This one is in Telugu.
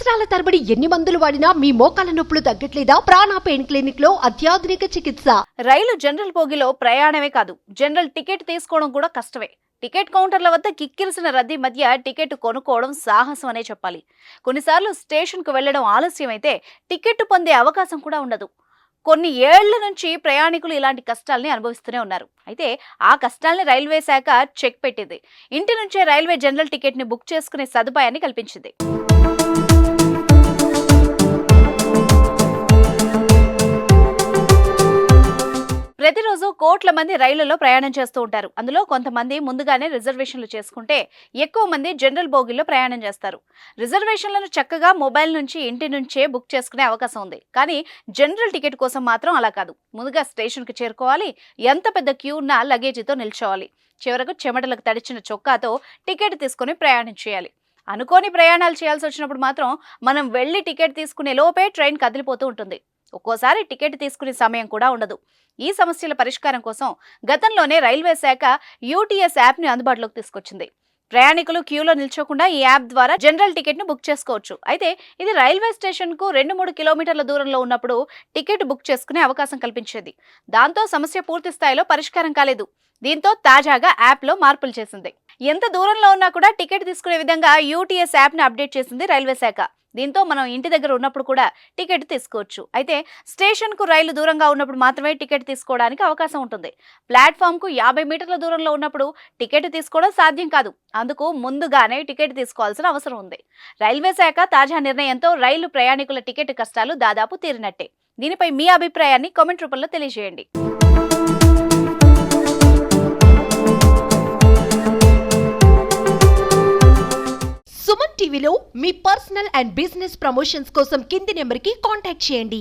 సంవత్సరాల తరబడి ఎన్ని మందులు వాడినా మీ మోకాల నొప్పులు తగ్గట్లేదా? ప్రాణ పెయిన్ క్లినిక్ లో అత్యాధునిక చికిత్స. రైలు జనరల్ బోగిలో ప్రయాణమే కాదు, జనరల్ టికెట్ తీసుకోవడం కూడా కష్టమే. టికెట్ కౌంటర్ల వద్ద కిక్కిరిసిన రద్దీ మధ్య టికెట్ కొనుక్కోవడం సాహసం అనే చెప్పాలి. కొన్నిసార్లు స్టేషన్కు వెళ్లడం ఆలస్యమైతే టికెట్ పొందే అవకాశం కూడా ఉండదు. కొన్ని ఏళ్ల నుంచి ప్రయాణికులు ఇలాంటి కష్టాల్ని అనుభవిస్తూనే ఉన్నారు. అయితే ఆ కష్టాల్ని రైల్వే శాఖ చెక్ పెట్టింది. ఇంటి నుంచే రైల్వే జనరల్ టికెట్ ని బుక్ చేసుకునే సదుపాయాన్ని కల్పించింది. ప్రతిరోజు కోట్ల మంది రైళ్లలో ప్రయాణం చేస్తూ ఉంటారు. అందులో కొంతమంది ముందుగానే రిజర్వేషన్లు చేసుకుంటే ఎక్కువ మంది జనరల్ బోగిల్లో ప్రయాణం చేస్తారు. రిజర్వేషన్లను చక్కగా మొబైల్ నుంచి ఇంటి నుంచే బుక్ చేసుకునే అవకాశం ఉంది. కానీ జనరల్ టికెట్ కోసం మాత్రం అలా కాదు. ముందుగా స్టేషన్కి చేరుకోవాలి, ఎంత పెద్ద క్యూ ఉన్నా లగేజీతో నిల్చోవాలి. చివరకు చెమటలకు తడిచిన చొక్కాతో టికెట్ తీసుకుని ప్రయాణం చేయాలి. అనుకోని ప్రయాణాలు చేయాల్సి వచ్చినప్పుడు మాత్రం మనం వెళ్లి టికెట్ తీసుకునే లోపే ట్రైన్ కదిలిపోతూ ఉంటుంది. ఒక్కోసారి టికెట్ తీసుకునే సమయం కూడా ఉండదు. ఈ సమస్యల పరిష్కారం కోసం గతంలోనే రైల్వే శాఖ యూటీఎస్ యాప్ని అందుబాటులోకి తీసుకొచ్చింది. ప్రయాణికులు క్యూలో నిల్చోకుండా ఈ యాప్ ద్వారా జనరల్ టికెట్ ను బుక్ చేసుకోవచ్చు. అయితే ఇది రైల్వే స్టేషన్ కు 2-3 కిలోమీటర్ల దూరంలో ఉన్నప్పుడు టికెట్ బుక్ చేసుకునే అవకాశం కల్పించేది. దాంతో సమస్య పూర్తి స్థాయిలో పరిష్కారం కాలేదు. దీంతో తాజాగా యాప్ లో మార్పులు చేసింది. ఎంత దూరంలో ఉన్నా కూడా టికెట్ తీసుకునే విధంగా యూటీఎస్ యాప్ ని అప్డేట్ చేసింది రైల్వే శాఖ. దీంతో మనం ఇంటి దగ్గర ఉన్నప్పుడు కూడా టికెట్ తీసుకోవచ్చు. అయితే స్టేషన్ కు రైలు దూరంగా ఉన్నప్పుడు మాత్రమే టికెట్ తీసుకోవడానికి అవకాశం ఉంటుంది. ప్లాట్ఫామ్ కు 50 మీటర్ల దూరంలో ఉన్నప్పుడు టికెట్ తీసుకోవడం సాధ్యం కాదు. అందుకు ముందుగానే టికెట్ తీసుకోవాల్సిన అవసరం ఉంది. రైల్వే శాఖ తాజా నిర్ణయంతో రైలు ప్రయాణికుల టికెట్ కష్టాలు దాదాపు తీరినట్టే. దీనిపై మీ అభిప్రాయాన్ని కామెంట్ రూపంలో తెలియజేయండి. సుమన్ టీవీలో మీ పర్సనల్ అండ్ బిజినెస్ ప్రమోషన్స్ కోసం కింది నెంబర్కి కాంటాక్ట్ చేయండి.